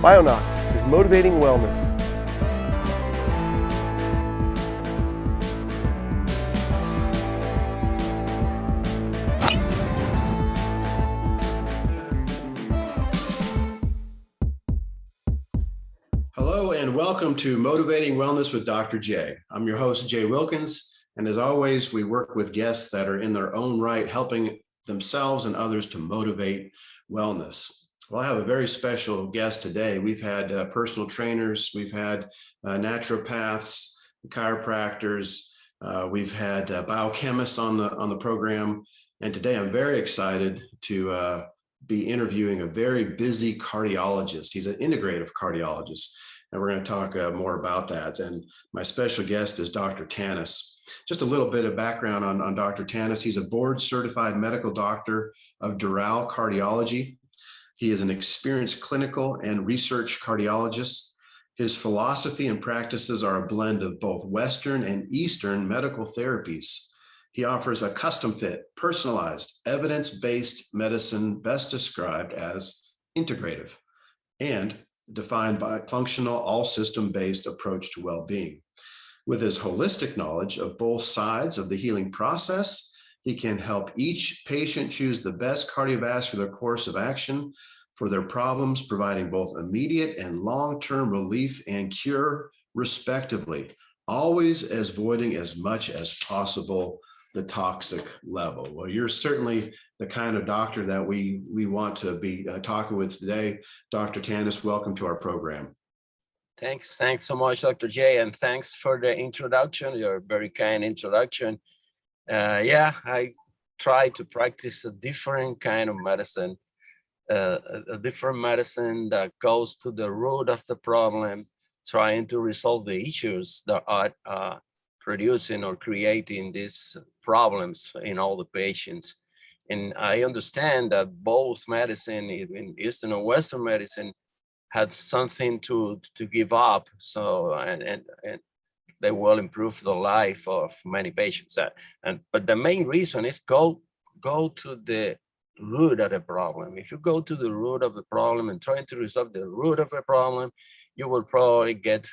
Bionox is motivating wellness. Hello and welcome to Motivating Wellness with Dr. J. I'm your host, Jay Wilkins, and as always, we work with guests that are in their own right, helping themselves and others to motivate wellness. Well, I have a very special guest today. We've had personal trainers, we've had naturopaths, chiropractors, we've had biochemists on the program, and today I'm very excited to be interviewing a very busy cardiologist. He's an integrative cardiologist, and we're going to talk more about that. And my special guest is Dr. Tanus. Just a little bit of background on Dr. Tanus. He's a board-certified medical doctor of Doral Cardiology. He is an experienced clinical and research cardiologist. His philosophy and practices are a blend of both Western and Eastern medical therapies. He offers a custom-fit, personalized, evidence-based medicine best described as integrative and defined by functional, all-system-based approach to well-being. With his holistic knowledge of both sides of the healing process, he can help each patient choose the best cardiovascular course of action for their problems, providing both immediate and long-term relief and cure, respectively, always avoiding as much as possible the toxic level. Well, you're certainly the kind of doctor that we want to be talking with today. Dr. Tanus, welcome to our program. Thanks so much, Dr. J, and thanks for the introduction, your very kind introduction. Yeah, I try to practice a different kind of medicine, a different medicine that goes to the root of the problem, trying to resolve the issues that are producing or creating these problems in all the patients. And I understand that both medicine, even Eastern and Western medicine, had something to give up. So and they will improve the life of many patients. But the main reason is go to the root of the problem. If you go to the root of the problem and trying to resolve the root of the problem, you will probably get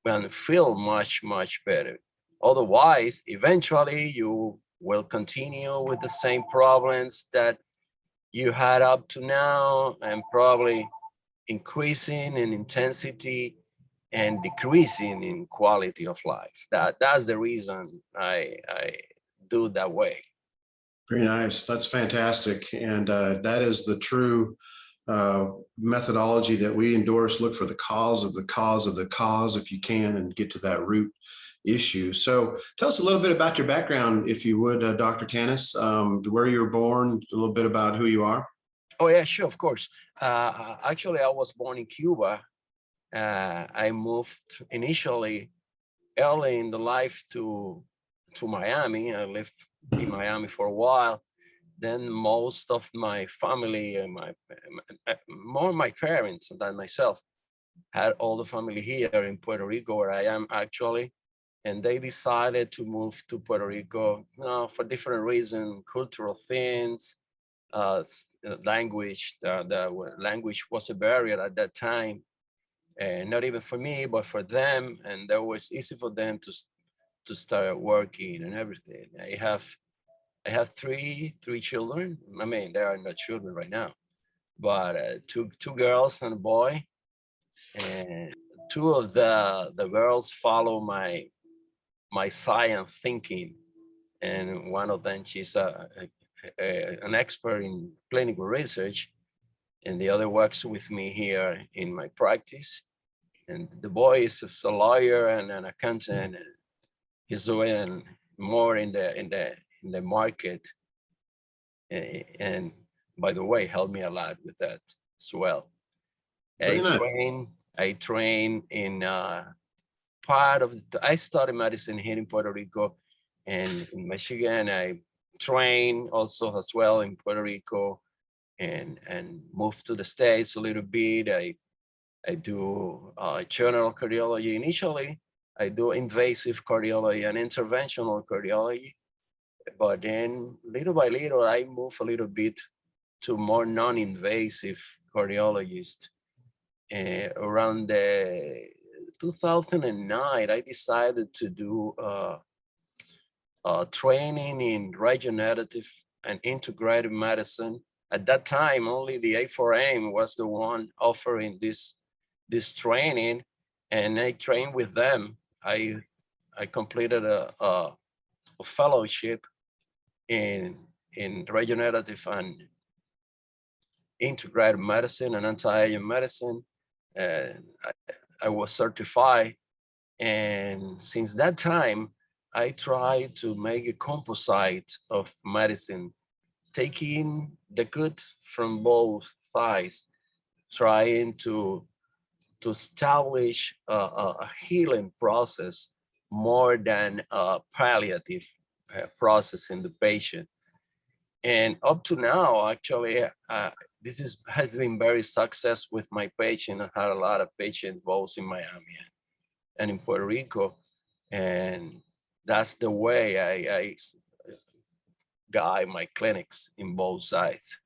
and feel much better. Otherwise, eventually you will continue with the same problems that you had up to now, and probably increasing in intensity and decreasing in quality of life. That's the reason I do that way. Very nice. That's fantastic. And that is the true methodology that we endorse. Look for the cause of the cause of the cause if you can, and get to that root issue. So tell us a little bit about your background, if you would, Dr. Tanus, where you were born, a little bit about who you are. Oh yeah, sure, of course. Actually, I was born in Cuba. I moved initially early in the life to Miami. I lived in Miami for a while. Then most of my family and more my parents than myself had all the family here in Puerto Rico, where I am actually. And they decided to move to Puerto Rico, for different reasons, cultural things, language. The language was a barrier at that time, and not even for me, but for them. And that was easy for them to start working and everything. I have three children. I mean, they are not children right now, but two girls and a boy. And two of the girls follow my science thinking, and one of them, she's an expert in clinical research, and the other works with me here in my practice. And the boy is a lawyer and an accountant, and he's doing more in the market, and by the way, helped me a lot with that as well. I train in I studied medicine here in Puerto Rico, and in Michigan. I train also as well in Puerto Rico, and moved to the States a little bit. I do general cardiology initially. I do invasive cardiology and interventional cardiology, but then little by little, I move a little bit to more non-invasive cardiologist. around the 2009, I decided to do training in regenerative and integrative medicine. At that time, only the A4M was the one offering this training, and I trained with them. I completed a fellowship in regenerative and integrative medicine and anti-aging medicine. I was certified, and since that time, I tried to make a composite of medicine, taking the good from both sides, trying to establish a healing process more than a palliative process in the patient. And up to now, actually, has been very successful with my patient. I had a lot of patients both in Miami and in Puerto Rico, and that's the way I guide my clinics in both sides.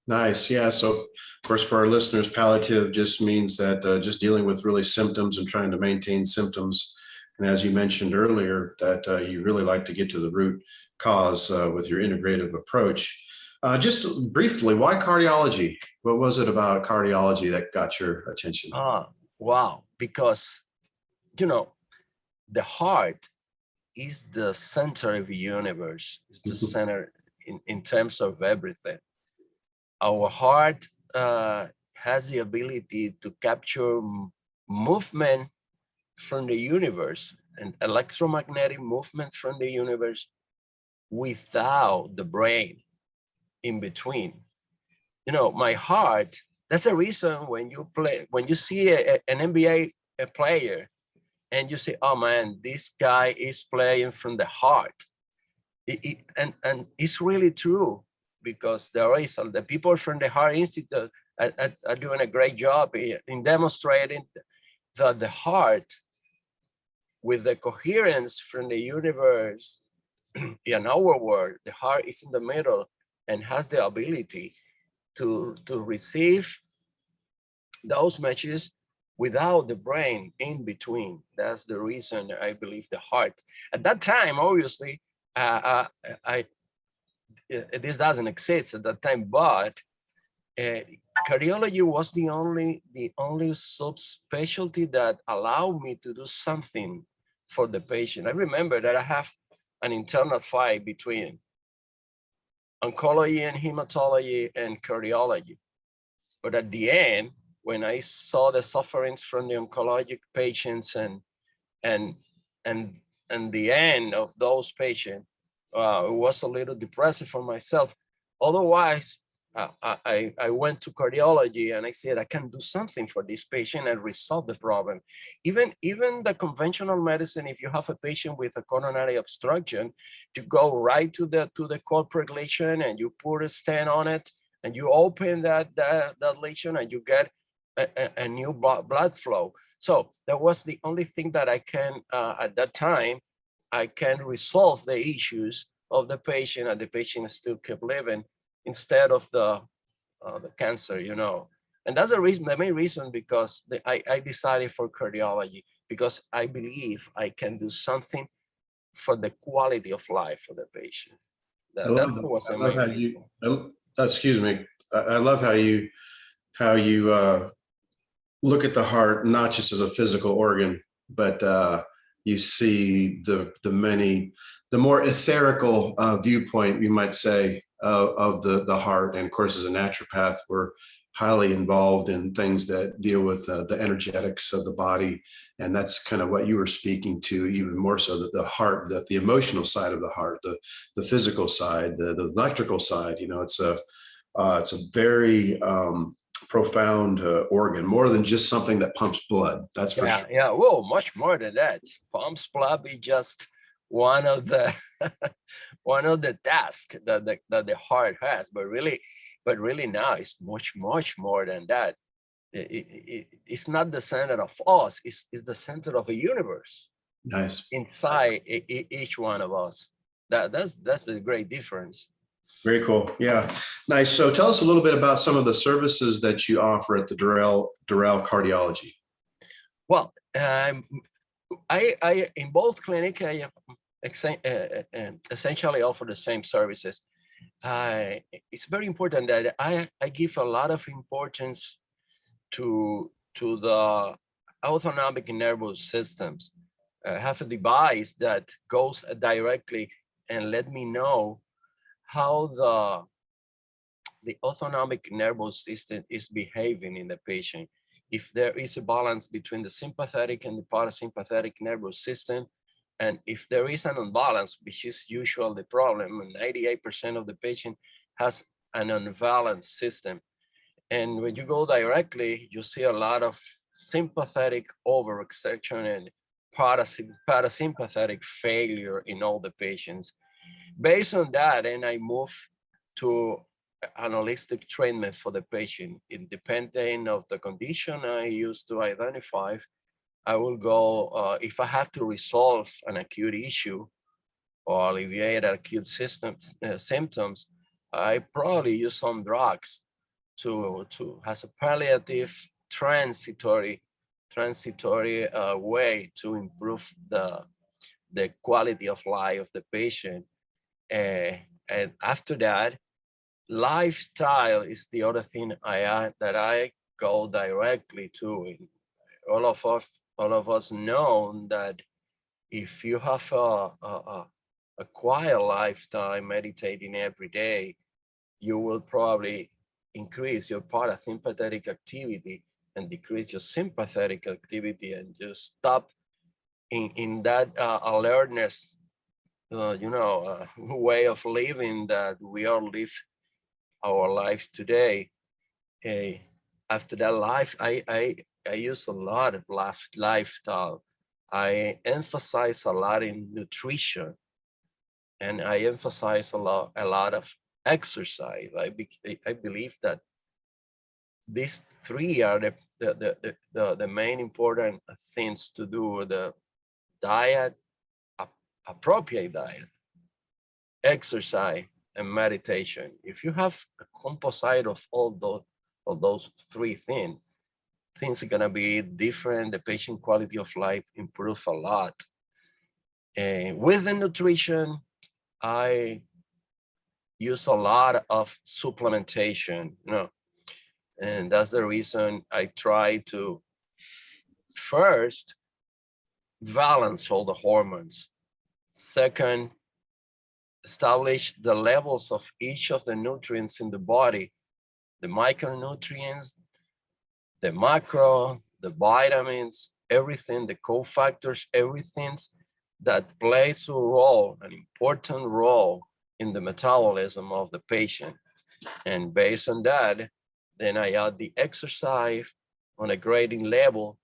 Nice. Yeah. So, of course, for our listeners, palliative just means that just dealing with really symptoms and trying to maintain symptoms. And as you mentioned earlier, that you really like to get to the root cause with your integrative approach. Just briefly, why cardiology? What was it about cardiology that got your attention? Wow. Because, the heart is the center of the universe. It's the center in terms of everything. Our heart has the ability to capture movement from the universe and electromagnetic movement from the universe without the brain in between. My heart, that's the reason when you see an NBA player and you say, oh man, this guy is playing from the heart. And it's really true, because there is the people from the Heart Institute are doing a great job in demonstrating that the heart, with the coherence from the universe in our world, the heart is in the middle and has the ability to receive those messages without the brain in between. That's the reason I believe the heart. At that time, obviously, this doesn't exist at that time, but cardiology was the only subspecialty that allowed me to do something for the patient. I remember that I have an internal fight between oncology and hematology and cardiology. But at the end, when I saw the sufferings from the oncologic patients and the end of those patients, it was a little depressive for myself. Otherwise, I went to cardiology and I said, I can do something for this patient and resolve the problem. Even the conventional medicine, if you have a patient with a coronary obstruction, you go right to the coagulation and you put a stent on it and you open that lesion and you get a new blood flow. So that was the only thing that I can, at that time, I can resolve the issues of the patient and the patient still kept living instead of the cancer, And that's the reason, the main reason, because I decided for cardiology, because I believe I can do something for the quality of life for the patient. Excuse me. I love how you look at the heart, not just as a physical organ, but you see the more etherical viewpoint, you might say, of the heart. And of course, as a naturopath, we're highly involved in things that deal with the energetics of the body. And that's kind of what you were speaking to, even more so, that the heart, that the emotional side of the heart, the physical side, the electrical side, it's a very profound organ, more than just something that pumps blood. That's for sure. Yeah. Well, much more than that. Pumps blood is just one of the tasks that the heart has, but really now it's much more than that. It's not the center of us. It's the center of a universe. Nice. Inside each one of us. That's a great difference. Very cool. Yeah. Nice. So tell us a little bit about some of the services that you offer at the Doral Cardiology. Well, I in both clinic, I essentially offer the same services. It's very important that I give a lot of importance to the autonomic nervous systems. I have a device that goes directly and let me know how the autonomic nervous system is behaving in the patient. If there is a balance between the sympathetic and the parasympathetic nervous system, and if there is an imbalance, which is usually the problem, 98% of the patient has an unbalanced system. And when you go directly, you see a lot of sympathetic overexertion and parasympathetic failure in all the patients. Based on that, and I move to an holistic treatment for the patient. Independent of the condition I use to identify, I will go, if I have to resolve an acute issue or alleviate acute symptoms, I probably use some drugs to as a palliative transitory way to improve the quality of life of the patient. And after that, lifestyle is the other thing that I go directly to. All of us know that if you have a quiet lifestyle, meditating every day, you will probably increase your parasympathetic activity and decrease your sympathetic activity, and just stop in that alertness, way of living that we all live our lives today. After that life, I use a lot of lifestyle. I emphasize a lot in nutrition, and I emphasize a lot of exercise. I believe that these three are the main important things to do: the diet, appropriate diet, exercise, and meditation. If you have a composite of all those three things are gonna be different. The patient quality of life improve a lot. And with the nutrition, I use a lot of supplementation, and that's the reason I try to first balance all the hormones. Second, establish the levels of each of the nutrients in the body, the micronutrients, the macro, the vitamins, everything, the cofactors, everything that plays a role, an important role in the metabolism of the patient. And based on that, then I add the exercise on a grading level,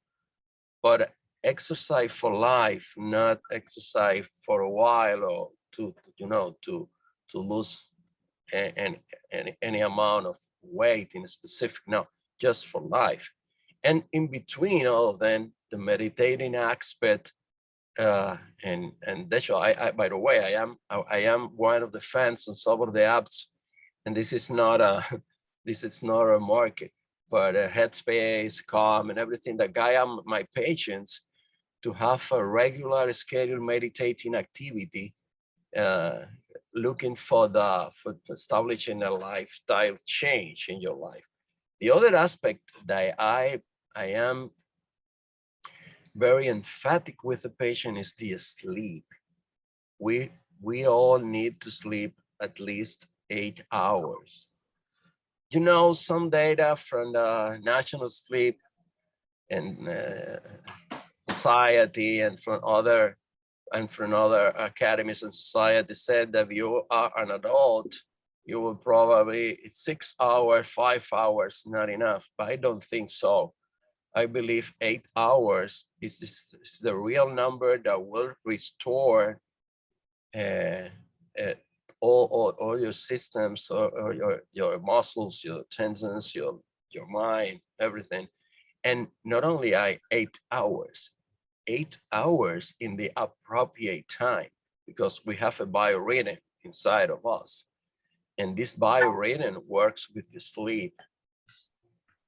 but exercise for life, not exercise for a while or to lose any amount of weight in a specific, no, just for life. And in between all of them, the meditating aspect, and that's why I by the way, I am one of the fans on some of the apps, and this is not a market, but Headspace, Calm, and everything that guide my patients to have a regular scheduled meditating activity, looking for establishing a lifestyle change in your life. The other aspect that I am very emphatic with the patient is the sleep. We all need to sleep at least 8 hours. Some data from the National Sleep and Society and from other academies and societies said that if you are an adult, you will probably 6 hours, 5 hours, not enough. But I don't think so. I believe 8 hours is the real number that will restore all your systems, or your muscles, your tendons, your mind, everything. And not only 8 hours, 8 hours in the appropriate time, because we have a biorhythm inside of us. And this biorhythm works with the sleep.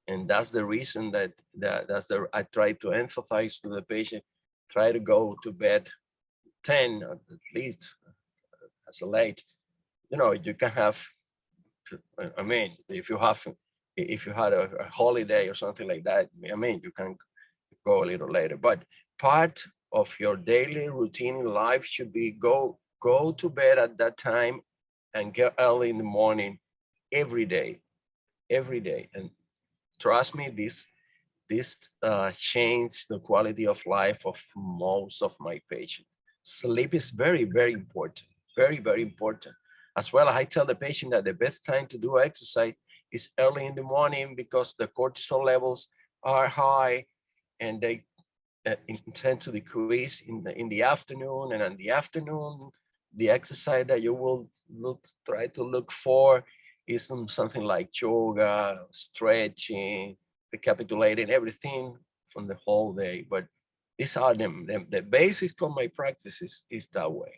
And that's the reason I try to emphasize to the patient, try to go to bed 10 at least as late. You can have, I mean, if you had a holiday or something like that, I mean, you can go a little later, but part of your daily routine in life should be go to bed at that time and get early in the morning every day. And trust me, this changed the quality of life of most of my patients. Sleep is very, very important, very, very important. As well, I tell the patient that the best time to do exercise is early in the morning because the cortisol levels are high and they tend to decrease in the afternoon. And in the afternoon, the exercise that you will try to look for is something like yoga, stretching, recapitulating everything from the whole day. But these are the basics of my practice is that way.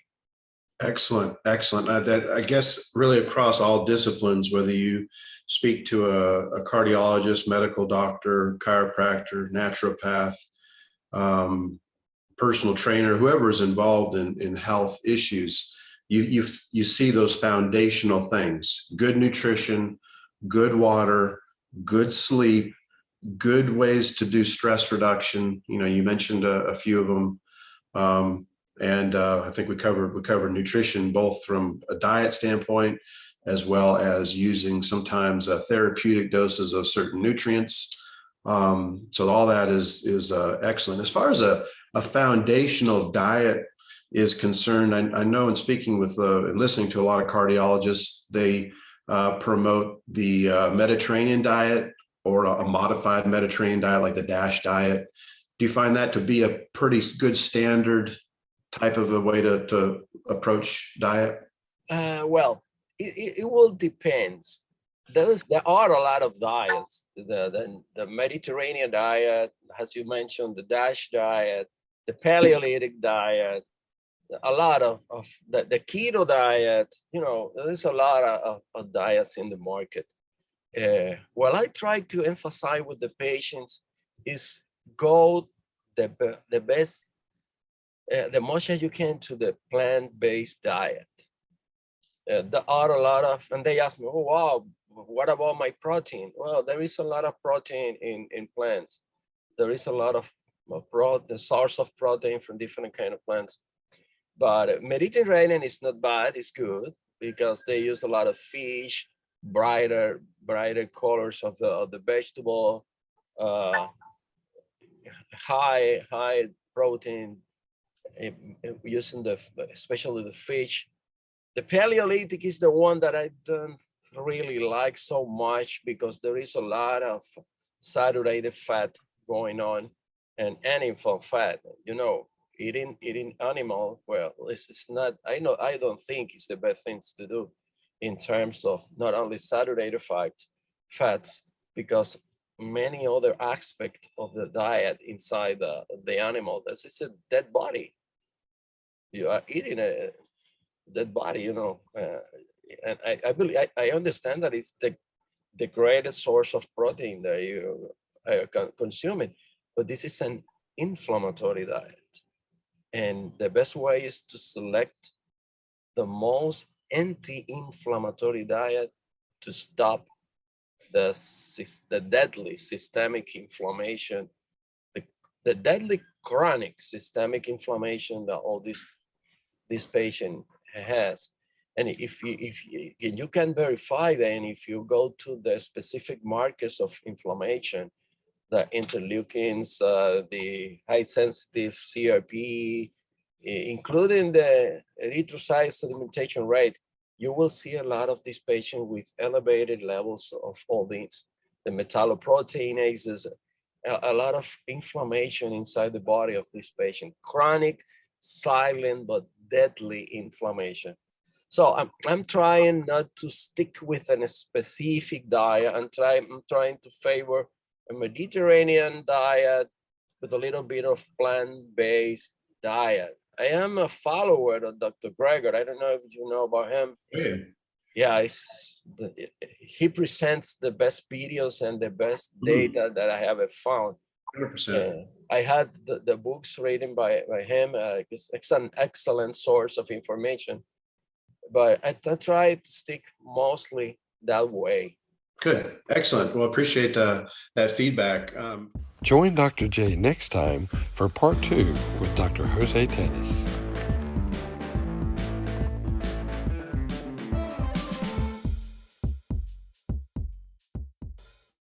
Excellent, excellent. I guess really across all disciplines, whether you speak to a cardiologist, medical doctor, chiropractor, naturopath, personal trainer, whoever is involved in health issues, you see those foundational things: good nutrition, good water, good sleep, good ways to do stress reduction. You mentioned a few of them. And I think we covered nutrition, both from a diet standpoint, as well as using sometimes therapeutic doses of certain nutrients. So all that is excellent. As far as a foundational diet is concerned, I know in speaking with listening to a lot of cardiologists, they promote the Mediterranean diet or a modified Mediterranean diet like the DASH diet. Do you find that to be a pretty good standard type of a way to approach diet? Well, it will depends. There are a lot of diets. The Mediterranean diet, as you mentioned, the DASH diet, the Paleolithic diet, a lot of the keto diet. There's a lot of diets in the market. What I try to emphasize with the patients is go the best, the most as you can to the plant-based diet. There are a lot of, and they ask me, oh, wow, what about my protein? Well, there is a lot of protein in plants. There is a lot of the source of protein from different kind of plants. But Mediterranean is not bad, it's good, because they use a lot of fish, brighter colors of the vegetable, high protein, using especially the fish. The Paleolithic is the one that I don't really like so much because there is a lot of saturated fat going on and animal fat. Eating animal, well, this is not, I don't think it's the best things to do in terms of not only saturated fats, because many other aspects of the diet inside the animal, this is a dead body. You are eating a dead body, and I believe I understand that it's the greatest source of protein that you can consume it, but this is an inflammatory diet. And the best way is to select the most anti-inflammatory diet to stop the deadly systemic inflammation, the deadly chronic systemic inflammation that all this patient has. And if you can verify then, if you go to the specific markers of inflammation, the interleukins, the high sensitive CRP, including the erythrocyte sedimentation rate, you will see a lot of these patients with elevated levels of all these, the metalloproteinases, a lot of inflammation inside the body of this patient, chronic, silent, but deadly inflammation. So I'm trying not to stick with a specific diet. I'm trying to favor a Mediterranean diet with a little bit of plant-based diet. I am a follower of Dr. Greger. I don't know if you know about him. Yeah. yeah, he presents the best videos and the best data that I have found. 100%. I had the books written by him. It's an excellent source of information, but I try to stick mostly that way. Good. Excellent. Well, appreciate that feedback. Join Dr. J next time for part 2 with Dr. Jose Tanus.